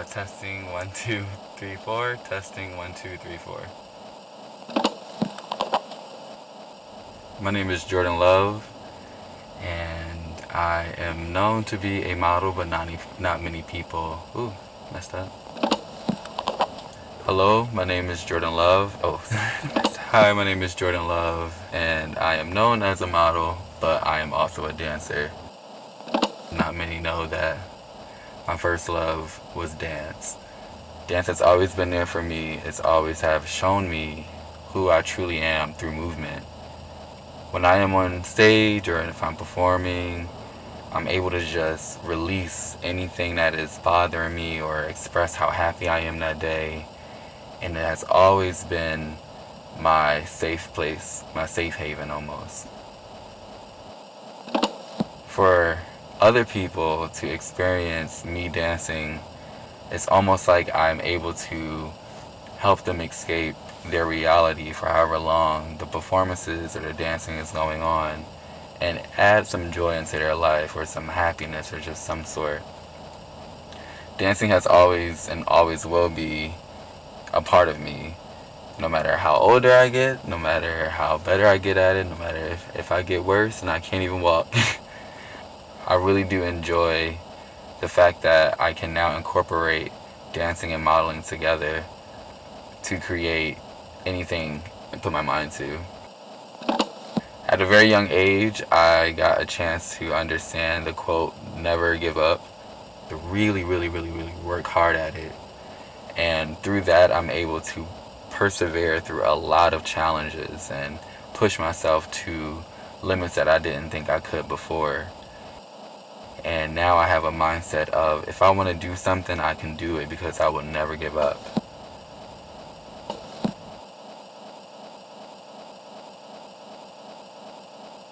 Testing 1 2 3 4. Testing 1 2 3 4. My name is Jordun Love, and I am known to be a model, but not many people. Ooh, messed up. Hello, my name is Jordun Love. Oh, hi, my name is Jordun Love, and I am known as a model, but I am also a dancer. Not many know that my first love was dance. Dance has always been there for me. It's always have shown me who I truly am through movement. When I am on stage or if I'm performing, I'm able to just release anything that is bothering me or express how happy I am that day. And it has always been my safe place, my safe haven almost. For other people to experience me dancing, it's almost like I'm able to help them escape their reality for however long the performances or the dancing is going on, and add some joy into their life or some happiness or just some sort. Dancing has always and always will be a part of me, no matter how older I get, no matter how better I get at it, no matter if I get worse and I can't even walk. I really do enjoy the fact that I can now incorporate dancing and modeling together to create anything I put my mind to. At a very young age, I got a chance to understand the quote, never give up, to really, really, really, really work hard at it. And through that, I'm able to persevere through a lot of challenges and push myself to limits that I didn't think I could before. And now I have a mindset of if I want to do something, I can do it because I will never give up.